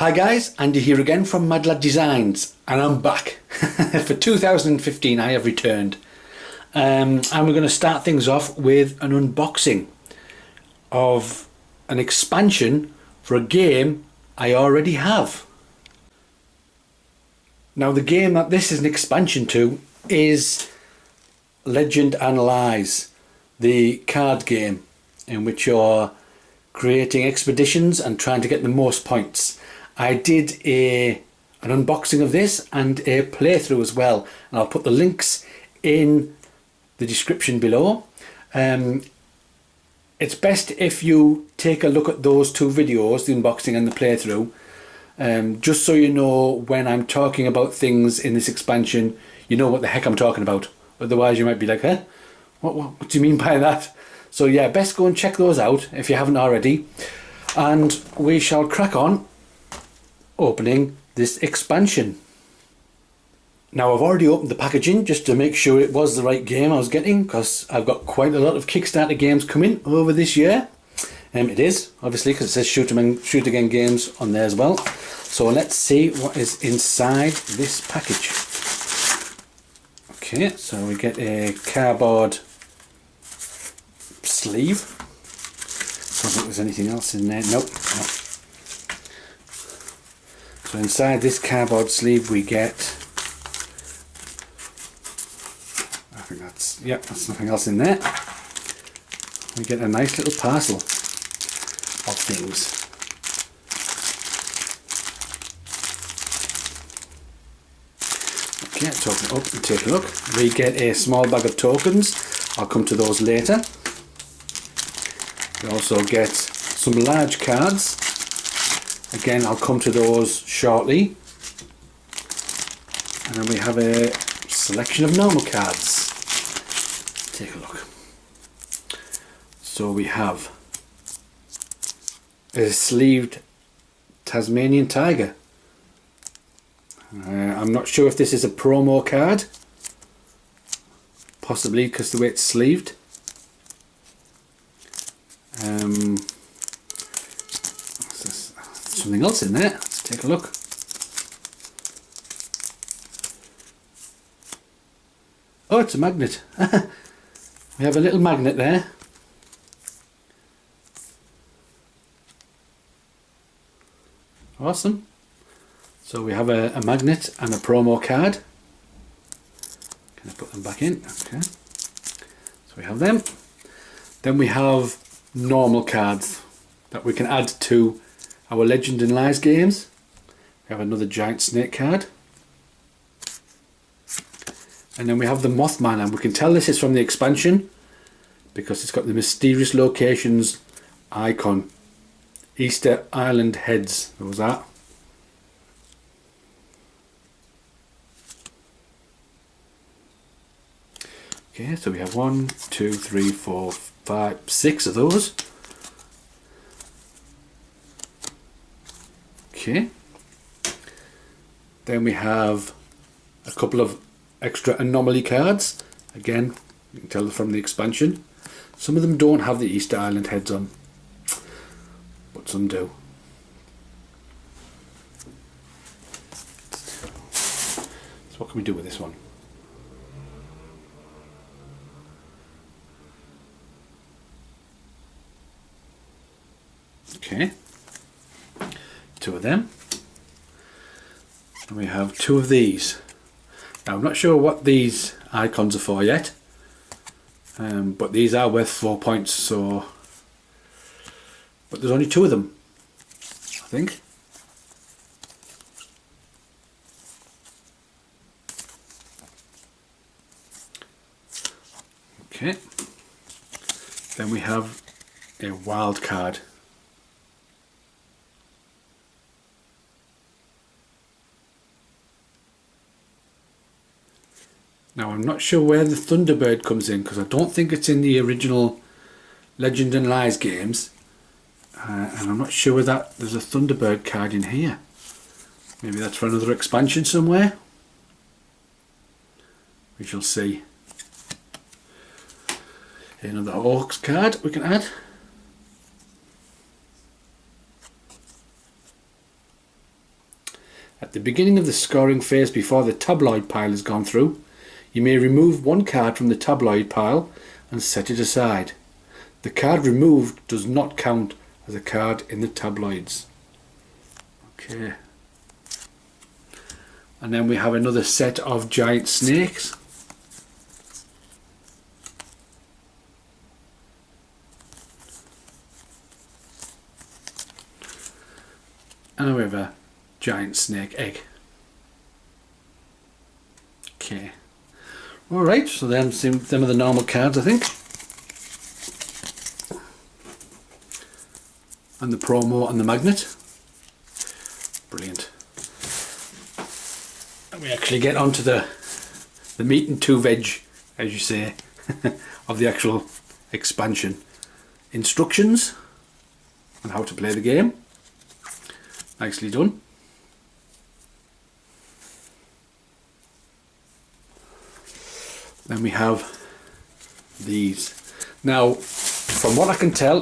Hi guys, Andy here again from Mad Lad Designs, and I'm back. For 2015 I have returned, and we're going to start things off with an unboxing of an expansion for a game I already have. Now the game that this is an expansion to is Legend and Lies, the card game in which you're creating expeditions and trying to get the most points. I did an unboxing of this and a playthrough as well, and I'll put the links in the description below. It's best if you take a look at those two videos, the unboxing and the playthrough, just so you know when I'm talking about things in this expansion, you know what the heck I'm talking about. Otherwise you might be like, huh? What do you mean by that? So yeah, best go and check those out if you haven't already, and we shall crack on opening this expansion. Now I've already opened the packaging just to make sure it was the right game I was getting, because I've got quite a lot of Kickstarter games coming over this year. It is, obviously, because it says shoot again games on there as well. So let's see what is inside this package. Okay, so we get a cardboard sleeve. Don't think there's anything else in there. Nope. So inside this cardboard sleeve we get, I think that's, yep, that's nothing else in there. We get a nice little parcel of things. Okay, let's open it up and take a look. We get a small bag of tokens. I'll come to those later. We also get some large cards. Again, I'll come to those shortly. And then we have a selection of normal cards. Take a look. So we have a sleeved Tasmanian tiger. I'm not sure if this is a promo card. Possibly because the way it's sleeved. Something else in there. Let's take a look. Oh, it's a magnet. We have a little magnet there. Awesome. So we have a magnet and a promo card. Can I put them back in? Okay. So we have them. Then we have normal cards that we can add to our Legend and Lies games. We have another giant snake card. And then we have the Mothman, and we can tell this is from the expansion because it's got the mysterious locations icon. Easter Island heads, there was that. Okay, so we have 1, 2, 3, 4, 5, 6 of those. Okay. Then we have a couple of extra anomaly cards. Again, you can tell they're from the expansion. Some of them don't have the Easter Island heads on, but some do. So what can we do with this one? Okay. 2 of them. And we have 2 of these. Now I'm not sure what these icons are for yet, but these are worth 4 points, so, but there's only 2 of them, I think. Okay. Then we have a wild card. Now I'm not sure where the Thunderbird comes in, because I don't think it's in the original Legend and Lies games, and I'm not sure that there's a Thunderbird card in here. Maybe that's for another expansion somewhere. We shall see. Another Orcs card we can add. At the beginning of the scoring phase before the tabloid pile has gone through, you may remove one card from the tabloid pile and set it aside. The card removed does not count as a card in the tabloids. Okay. And then we have another set of giant snakes. And we have a giant snake egg. Okay. Alright, so then some of the normal cards, I think. And the promo and the magnet. Brilliant. And we actually get onto the meat and two veg, as you say, of the actual expansion. Instructions on how to play the game. Nicely done. Then we have these. Now, from what I can tell,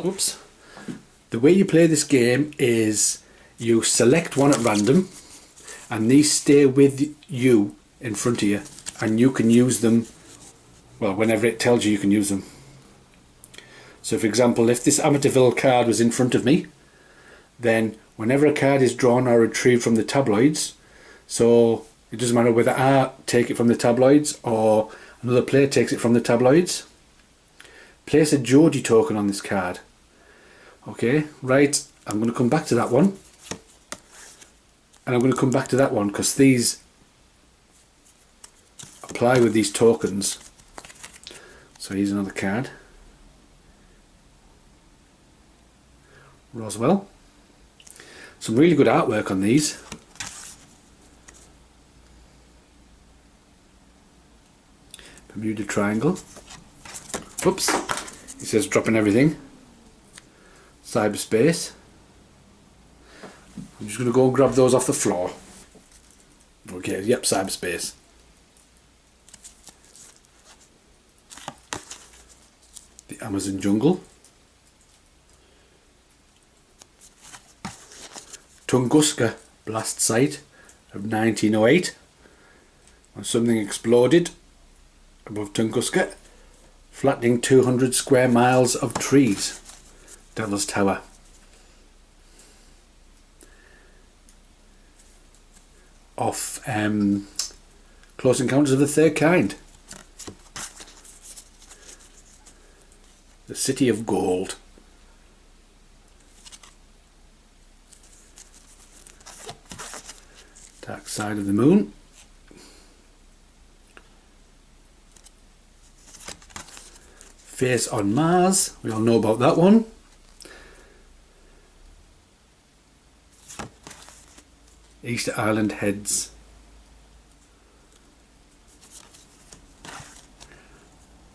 the way you play this game is you select one at random and these stay with you in front of you and you can use them, well, whenever it tells you you can use them. So for example, if this Amityville card was in front of me, then whenever a card is drawn or retrieved from the tabloids, so it doesn't matter whether I take it from the tabloids or another player takes it from the tabloids, place a Georgie token on this card. Okay, right, I'm going to come back to that one. And I'm going to come back to that one because these apply with these tokens. So here's another card. Roswell. Some really good artwork on these. Bermuda Triangle. Oops, it says dropping everything. Cyberspace. I'm just going to go and grab those off the floor. Okay, yep, cyberspace. The Amazon jungle. Tunguska blast site of 1908 when something exploded above Tunguska, flattening 200 square miles of trees. Devil's Tower. Off Close Encounters of the Third Kind. The City of Gold. Dark Side of the Moon. Face on Mars. We all know about that one. Easter Island Heads.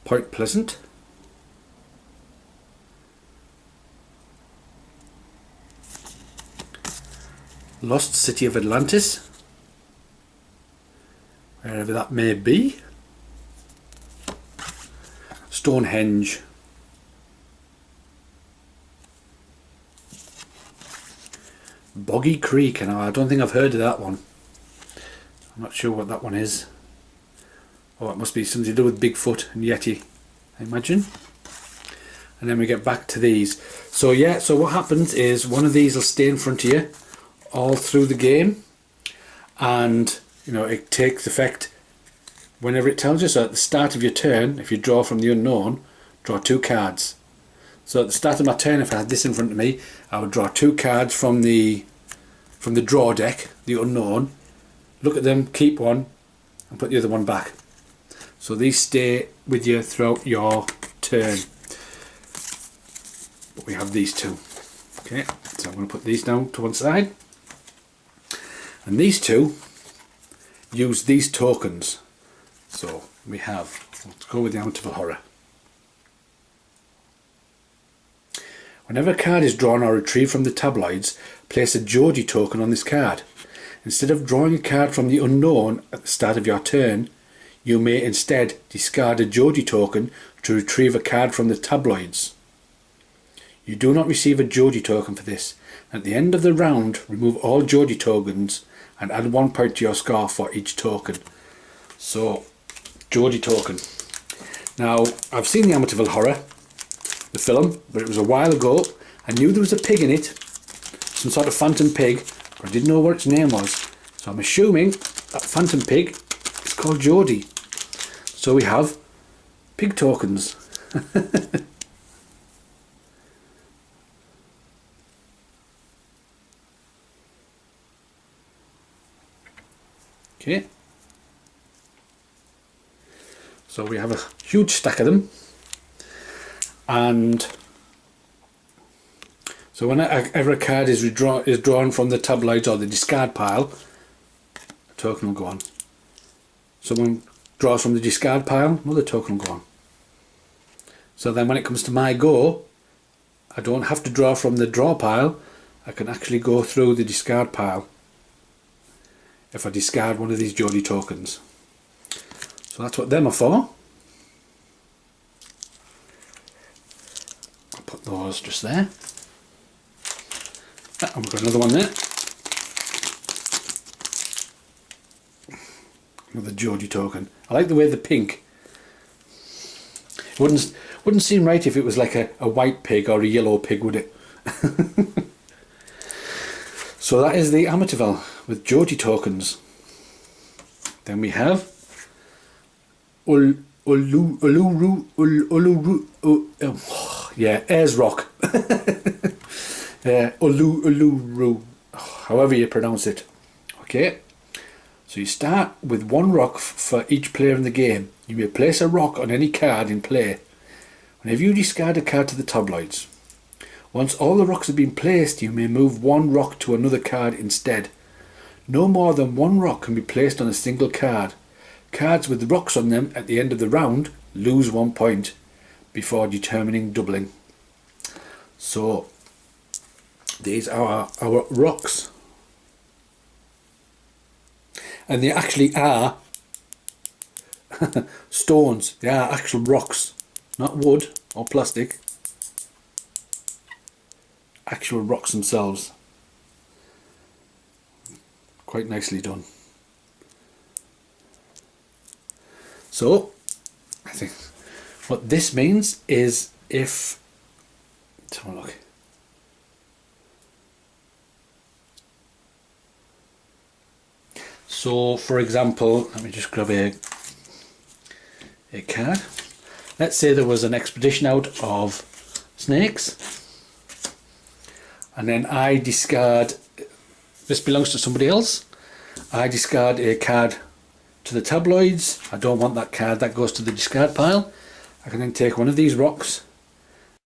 Point Pleasant. Lost City of Atlantis. Wherever that may be. Stonehenge. Boggy Creek, and I don't think I've heard of that one. I'm not sure what that one is. Oh, it must be something to do with Bigfoot and Yeti, I imagine. And then we get back to these. So yeah, so what happens is one of these will stay in front of you all through the game, and you know, it takes effect whenever it tells you. So at the start of your turn, if you draw from the unknown, draw 2 cards. So at the start of my turn, if I had this in front of me, I would draw 2 cards from the draw deck, the unknown, look at them, keep one, and put the other one back. So these stay with you throughout your turn. But we have these 2. Okay, so I'm going to put these down to one side. And these 2 use these tokens. So we have, let's go with the Amityville Horror. Whenever a card is drawn or retrieved from the tabloids, place a Georgie token on this card. Instead of drawing a card from the unknown at the start of your turn, you may instead discard a Georgie token to retrieve a card from the tabloids. You do not receive a Georgie token for this. At the end of the round, remove all Georgie tokens and add 1 point to your score for each token. So, Geordie token. Now, I've seen the Amityville Horror, the film, but it was a while ago. I knew there was a pig in it, some sort of phantom pig, but I didn't know what its name was. So I'm assuming that phantom pig is called Geordie. So we have pig tokens. Okay. So we have a huge stack of them, and so whenever a card is drawn from the tabloids or the discard pile, a token will go on. Someone draws from the discard pile, another token will go on. So then when it comes to my go, I don't have to draw from the draw pile, I can actually go through the discard pile if I discard one of these Geordie tokens. So that's what them are for. I'll put those just there. And we've got another one there. Another Geordie token. I like the way the pink. It wouldn't seem right if it was like a white pig or a yellow pig, would it? So that is the Amityville with Geordie tokens. Then we have Uluru, Ayers Rock. Uluru, however you pronounce it. Okay, so you start with 1 rock for each player in the game. You may place a rock on any card in play whenever you discard a card to the tabloids. Once all the rocks have been placed, you may move 1 rock to another card instead. No more than 1 rock can be placed on a single card. Cards with rocks on them at the end of the round lose 1 point before determining doubling. So these are our rocks, and they actually are stones. They are actual rocks, not wood or plastic. Actual rocks themselves. Quite nicely done. So I think what this means is, if let's have a look. So for example, let me just grab a card. Let's say there was an expedition out of snakes, and then I discard, this belongs to somebody else, I discard a card to the tabloids. I don't want that card, that goes to the discard pile. I can then take one of these rocks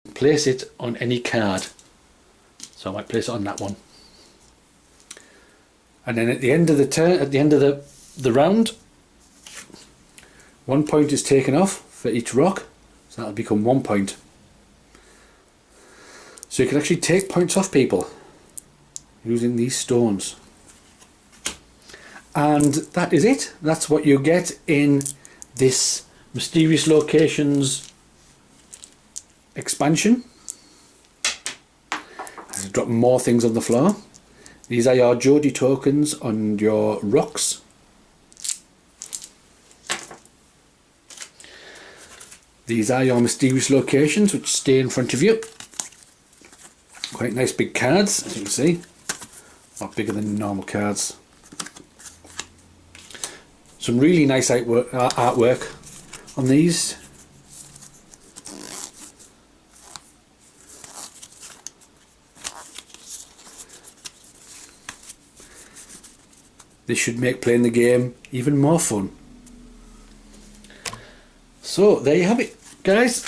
and place it on any card. So I might place it on that one. And then at the end of the turn, at the end of the round, 1 point is taken off for each rock, so that'll become 1 point. So you can actually take points off people using these stones. And that is it. That's what you get in this Mysterious Locations expansion. I'm dropping more things on the floor. These are your Geordie tokens on your rocks. These are your Mysterious Locations, which stay in front of you. Quite nice big cards, as you can see. A lot bigger than normal cards. Some really nice artwork on these. This should make playing the game even more fun. So there you have it, guys.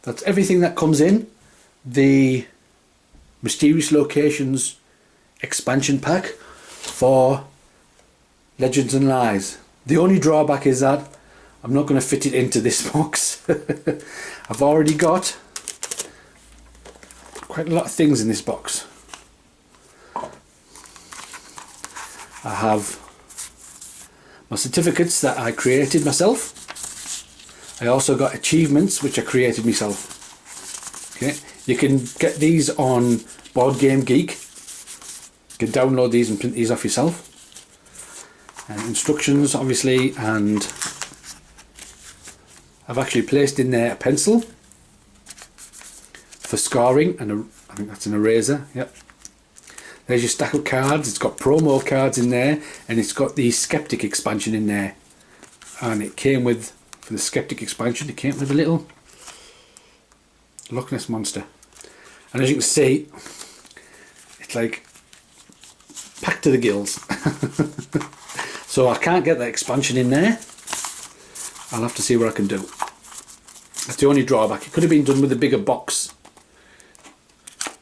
That's everything that comes in the Mysterious Locations expansion pack for Legends and Lies. The only drawback is that I'm not going to fit it into this box. I've already got quite a lot of things in this box. I have my certificates that I created myself. I also got achievements which I created myself. Okay, you can get these on Board Game Geek. You can download these and print these off yourself. And instructions, obviously, and I've actually placed in there a pencil for scoring, and I think that's an eraser. Yep. There's your stack of cards. It's got promo cards in there, and it's got the Skeptic expansion in there. And it came with, for the Skeptic expansion, it came with a little Loch Ness monster. And as you can see, it's like packed to the gills. So I can't get that expansion in there. I'll have to see what I can do. That's the only drawback. It could have been done with a bigger box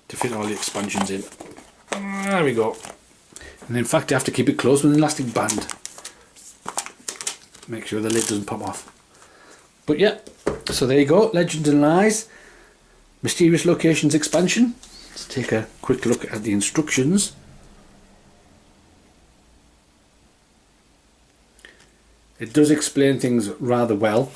to fit all the expansions in. There we go. And in fact, I have to keep it closed with an elastic band. Make sure the lid doesn't pop off. But yeah, so there you go. Legends and Lies, Mysterious Locations expansion. Let's take a quick look at the instructions. It does explain things rather well.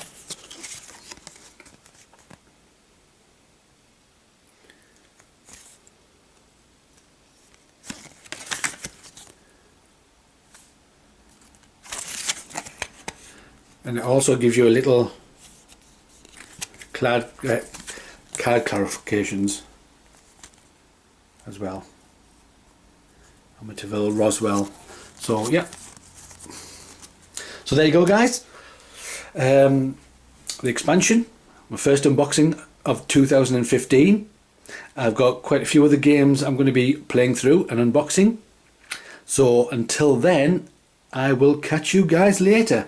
And it also gives you a little card clarifications as well. Amityville, Roswell. So yeah. So there you go, guys. The expansion, my first unboxing of 2015. I've got quite a few other games I'm going to be playing through and unboxing. So until then, I will catch you guys later.